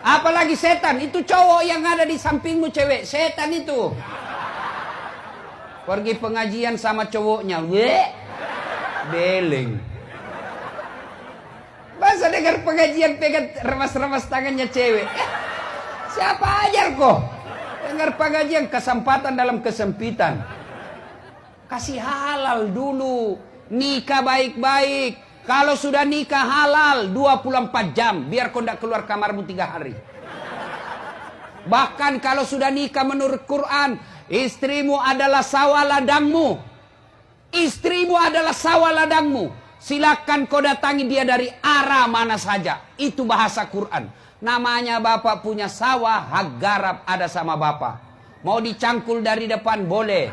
Apalagi setan, itu cowok yang ada di sampingmu cewek, setan itu. Pergi pengajian sama cowoknya, beleng. Masa dengar pengajian pegang remas-remas tangannya cewek. Siapa ajar kok? Dengar pengajian kesempatan dalam kesempitan. Kasih halal dulu. Nikah baik-baik. Kalau sudah nikah halal 24 jam. Biar kau tidak keluar kamarmu 3 hari. Bahkan kalau sudah nikah menurut Quran. Istrimu adalah sawah ladangmu. Istrimu adalah sawah ladangmu. Silakan kau datangi dia dari arah mana saja. Itu bahasa Quran. Namanya bapak punya sawah, hak garap ada sama bapak. Mau dicangkul dari depan boleh.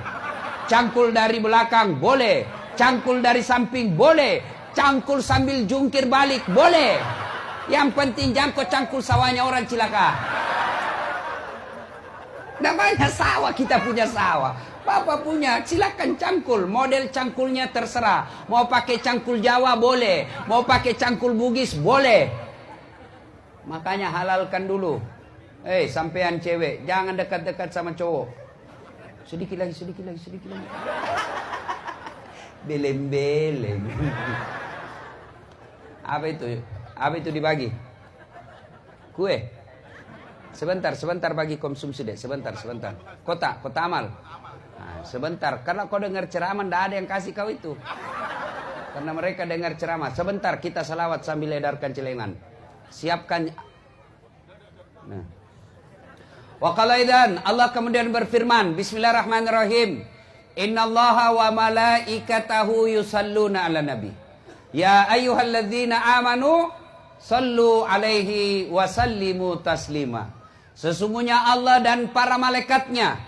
Cangkul dari belakang boleh. Cangkul dari samping boleh. Cangkul sambil jungkir balik boleh. Yang penting jangan kau cangkul sawahnya orang cilaka. Namanya sawah, kita punya sawah. Bapak punya, silakan cangkul. Model cangkulnya terserah. Mau pakai cangkul Jawa boleh. Mau pakai cangkul Bugis boleh. Makanya halalkan dulu. Sampean cewek, jangan dekat-dekat sama cowok. Sedikit lagi, sedikit lagi, sedikit lagi. Beleng-beleng. Apa itu? Apa itu dibagi? Kue. Sebentar bagi konsumsi deh. Sebentar. Kota amal. Nah, sebentar, karena kau dengar ceramah tidak ada yang kasih kau itu. Karena mereka dengar ceramah. Sebentar, kita salawat sambil edarkan celengan. Siapkan. Nah. Wa qalaidan, Allah kemudian berfirman, Bismillahirrahmanirrahim. Innallaha wa malaikatahu yusalluna ala nabi. Ya ayyuhalladzina amanu sallu alaihi wa sallimu taslima. Sesungguhnya Allah dan para malaikatnya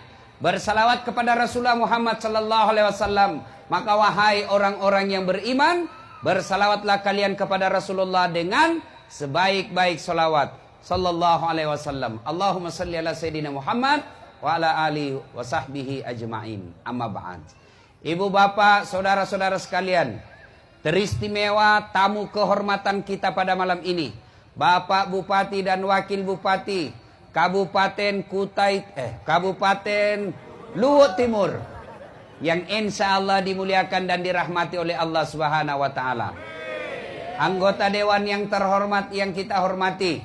bersalawat kepada Rasulullah Muhammad sallallahu alaihi wasallam. Maka wahai orang-orang yang beriman, bersalawatlah kalian kepada Rasulullah dengan sebaik-baik salawat sallallahu alaihi wasallam. Allahumma salli ala sayyidina Muhammad wa ala alihi wa sahbihi ajma'in. Amma ba'd. Ibu bapak, saudara-saudara sekalian, teristimewa tamu kehormatan kita pada malam ini, Bapak Bupati dan Wakil Bupati Kabupaten Kabupaten Luhut Timur, yang insya Allah dimuliakan dan dirahmati oleh Allah Subhanahu wa Ta'ala. Anggota dewan yang terhormat yang kita hormati,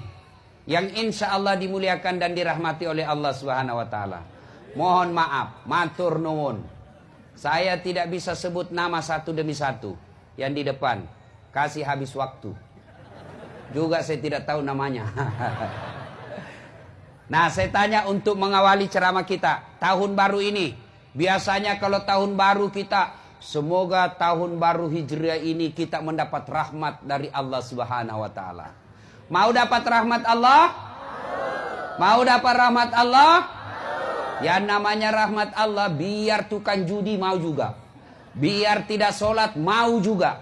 yang insya Allah dimuliakan dan dirahmati oleh Allah Subhanahu wa Ta'ala. Mohon maaf, matur nuwun, saya tidak bisa sebut nama satu demi satu yang di depan, kasih habis waktu. Juga saya tidak tahu namanya. Nah, saya tanya untuk mengawali ceramah kita tahun baru ini. Biasanya kalau tahun baru kita, semoga tahun baru Hijriah ini kita mendapat rahmat dari Allah Subhanahu wa Ta'ala. Mau dapat rahmat Allah? Mau dapat rahmat Allah? Yang namanya rahmat Allah, biar tukang judi mau juga. Biar tidak sholat mau juga.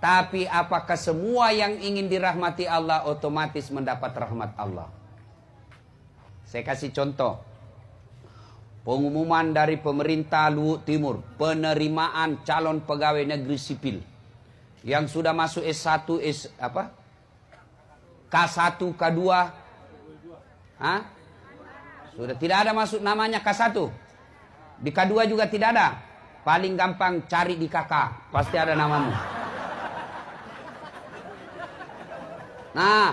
Tapi apakah semua yang ingin dirahmati Allah otomatis mendapat rahmat Allah? Saya kasih contoh. Pengumuman dari pemerintah Luhut Timur, penerimaan calon pegawai negeri sipil yang sudah masuk S1, K1, K2. Hah? Sudah tidak ada masuk namanya K1. Di K2 juga tidak ada. Paling gampang cari di KK, pasti ada namamu. Nah,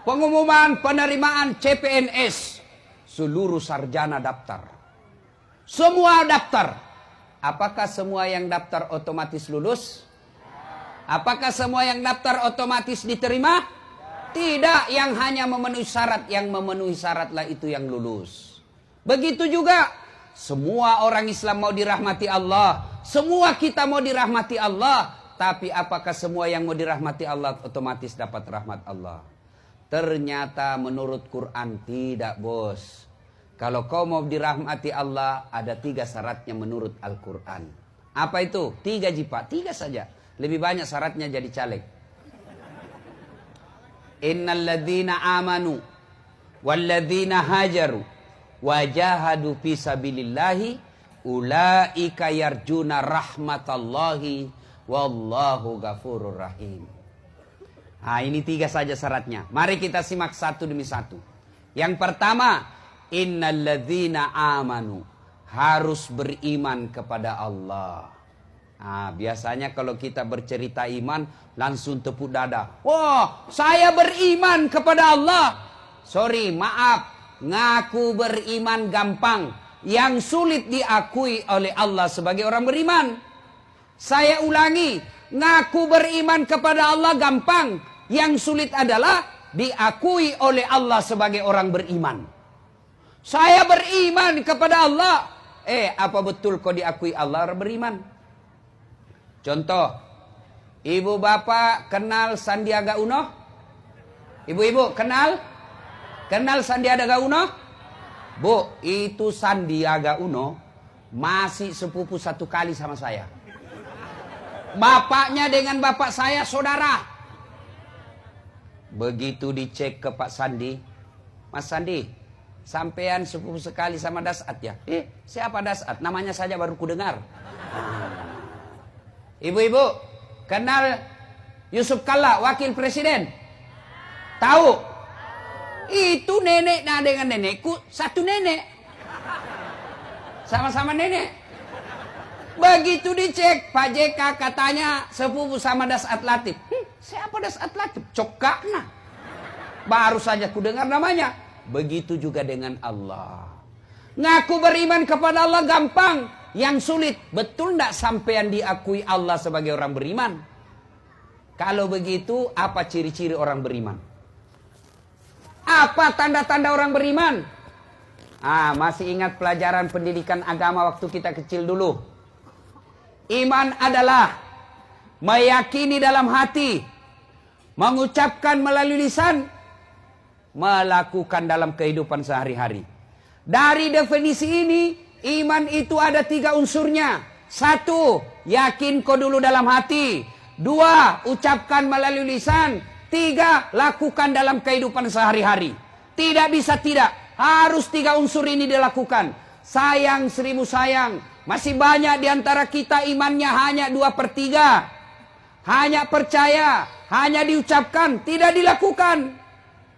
pengumuman penerimaan CPNS, seluruh sarjana daftar. Semua daftar. Apakah semua yang daftar otomatis lulus? Apakah semua yang daftar otomatis diterima? Tidak, yang hanya memenuhi syarat. Yang memenuhi syaratlah itu yang lulus. Begitu juga, semua orang Islam mau dirahmati Allah. Semua kita mau dirahmati Allah. Tapi apakah semua yang mau dirahmati Allah otomatis dapat rahmat Allah? Ternyata menurut Quran tidak, bos. Kalau kau mau dirahmati Allah, ada 3 syaratnya menurut Al-Quran. Apa itu? 3 jipa, 3 saja. Lebih banyak syaratnya jadi caleg. Innal ladzina amanu wal ladzina hajaru wajahadu fi sabilillahi ulaika yarjuna rahmatallahi wallahu ghafurur rahim. Nah, ini 3 saja syaratnya. Mari kita simak satu demi satu. Yang pertama, innalladzina amanu, harus beriman kepada Allah. Nah, biasanya kalau kita bercerita iman, langsung tepuk dada. Wah, saya beriman kepada Allah. Sorry, maaf. Ngaku beriman gampang. Yang sulit diakui oleh Allah sebagai orang beriman. Saya ulangi, ngaku beriman kepada Allah gampang. Yang sulit adalah diakui oleh Allah sebagai orang beriman. Saya beriman kepada Allah. Apa betul kau diakui Allah orang beriman? Contoh, ibu bapak kenal Sandiaga Uno? Ibu-ibu kenal? Kenal Sandiaga Uno? Bu, itu Sandiaga Uno masih sepupu 1 kali sama saya. Bapaknya dengan bapak saya saudara. Begitu dicek ke Pak Sandi, Mas Sandi, sampean sepupu sekali sama Dasat ya? Siapa Dasat? Namanya saja baru ku dengar. Ibu-ibu, kenal Yusuf Kalla, wakil presiden? Tahu? Itu nenek dengan nenekku, satu nenek. Sama-sama nenek. Begitu dicek, Pak JK katanya sepupu sama Dasat Latif. Siapa Dasat Latif? Cokakna. Baru saja ku dengar namanya. Begitu juga dengan Allah. Ngaku beriman kepada Allah gampang. Yang sulit, betul tidak sampean diakui Allah sebagai orang beriman? Kalau begitu, apa ciri-ciri orang beriman? Apa tanda-tanda orang beriman? Masih ingat pelajaran pendidikan agama waktu kita kecil dulu? Iman adalah meyakini dalam hati, mengucapkan melalui lisan, melakukan dalam kehidupan sehari-hari. Dari definisi ini, iman itu ada 3 unsurnya. 1, yakin kau dulu dalam hati. 2, ucapkan melalui lisan. 3, lakukan dalam kehidupan sehari-hari. Tidak bisa tidak. Harus 3 unsur ini dilakukan. Sayang 1000 sayang. Masih banyak di antara kita imannya hanya 2/3. Hanya percaya, hanya diucapkan, tidak dilakukan.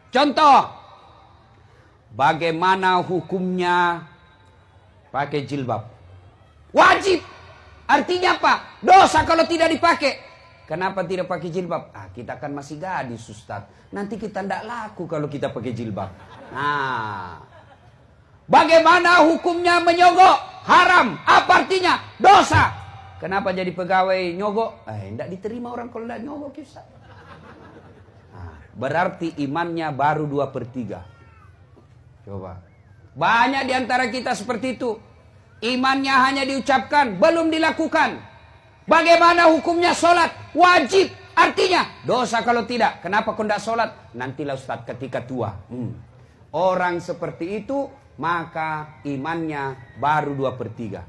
Contoh, bagaimana hukumnya pakai jilbab? Wajib. Artinya apa? Dosa kalau tidak dipakai. Kenapa tidak pakai jilbab? Kita kan masih gadis, Ustaz. Nanti kita tidak laku kalau kita pakai jilbab. Bagaimana hukumnya menyogok? Haram. Apa artinya? Dosa. Kenapa jadi pegawai nyogok? Tidak diterima orang kalau tidak nyogok, Ustaz. Berarti imannya baru 2/3. Coba. Banyak di antara kita seperti itu. Imannya hanya diucapkan, belum dilakukan. Bagaimana hukumnya sholat? Wajib. Artinya, dosa kalau tidak. Kenapa kau tidak sholat? Nantilah Ustaz ketika tua. Orang seperti itu, maka imannya baru 2/3.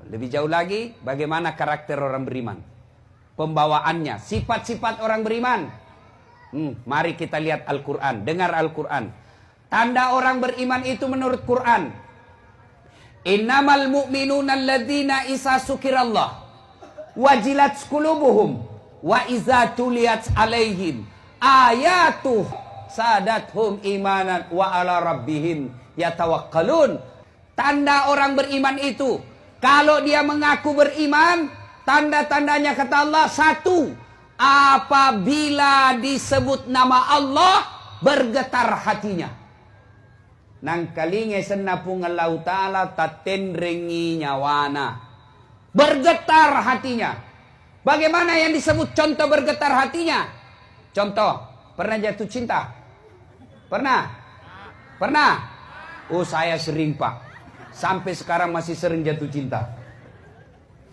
Lebih jauh lagi, bagaimana karakter orang beriman? Pembawaannya, sifat-sifat orang beriman. Mari kita lihat Al-Quran, dengar Al-Quran. Tanda orang beriman itu menurut Quran. Innamal mu'minuna alladzina isa sukirallah wajilat qulubuhum wa iza tuliyat alaihim ayatuh sadathum imanan wa ala rabbihim yatawakkalun. Tanda orang beriman itu, kalau dia mengaku beriman, tanda-tandanya kata Allah, 1, apabila disebut nama Allah, bergetar hatinya. Nang kalinge senapung Allah Ta'ala tatendrengi nyawana. Bergetar hatinya. Bagaimana yang disebut contoh bergetar hatinya? Contoh, pernah jatuh cinta? Pernah? Pernah? Oh, saya sering, Pak. Sampai sekarang masih sering jatuh cinta.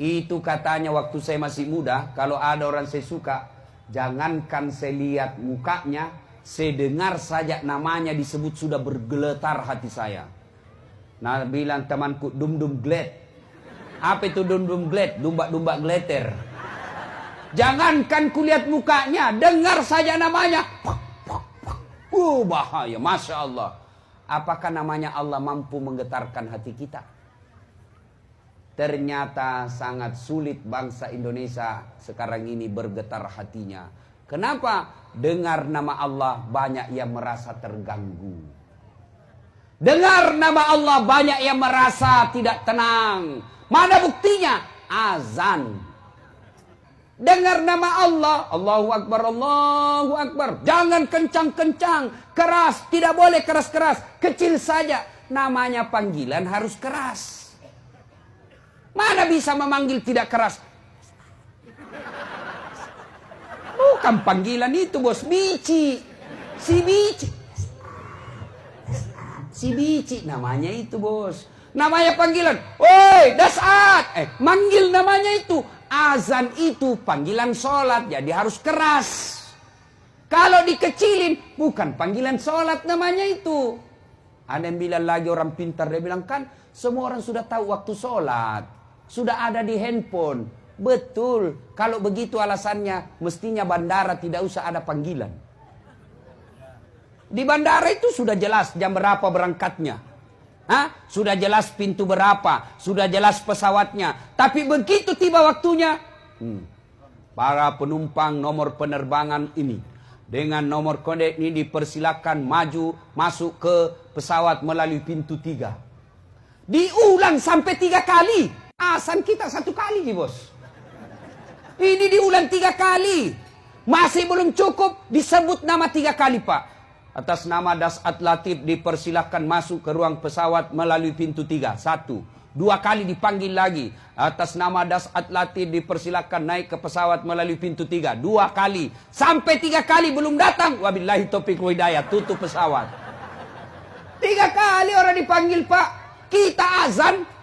Itu katanya waktu saya masih muda, kalau ada orang saya suka, jangankan saya lihat mukanya, saya dengar saja namanya disebut sudah bergeletar hati saya. Nah, bilang temanku, dum-dum gled. Apa itu dum-dum gled? Dumba-dumba gleter. Jangankan kulihat mukanya, dengar saja namanya. Bahaya, Masya Allah. Apakah namanya Allah mampu menggetarkan hati kita? Ternyata sangat sulit bangsa Indonesia sekarang ini bergetar hatinya. Kenapa? Dengar nama Allah banyak yang merasa terganggu. Dengar nama Allah banyak yang merasa tidak tenang. Mana buktinya? Azan. Dengar nama Allah, Allahu Akbar, Allahu Akbar. Jangan kencang-kencang, keras, tidak boleh keras-keras, kecil saja. Namanya panggilan harus keras. Mana bisa memanggil tidak keras? Bukan panggilan itu, bos. Bici. Si bici. Si bici namanya itu, bos. Namanya panggilan. Woi, dasat. Manggil namanya itu. Azan itu panggilan sholat. Jadi harus keras. Kalau dikecilin, bukan panggilan sholat namanya itu. Ada yang bilang lagi orang pintar. Dia bilang, kan semua orang sudah tahu waktu sholat. Sudah ada di handphone. Betul, kalau begitu alasannya, mestinya bandara tidak usah ada panggilan. Di bandara itu sudah jelas jam berapa berangkatnya. Sudah jelas pintu berapa, sudah jelas pesawatnya. Tapi begitu tiba waktunya, para penumpang nomor penerbangan ini, dengan nomor kode ini dipersilakan maju masuk ke pesawat melalui pintu 3. Diulang sampai 3 kali. Azan kita 1 kali, bos. Ini diulang 3 kali. Masih belum cukup, disebut nama 3 kali, Pak. Atas nama Dasat Latif dipersilahkan masuk ke ruang pesawat melalui pintu 3. 1. 2 kali dipanggil lagi. Atas nama Dasat Latif dipersilahkan naik ke pesawat melalui pintu 3. 2 kali. Sampai 3 kali belum datang. Wabillahi taufiq wa hidayah. Tutup pesawat. 3 kali orang dipanggil, Pak. Kita azan,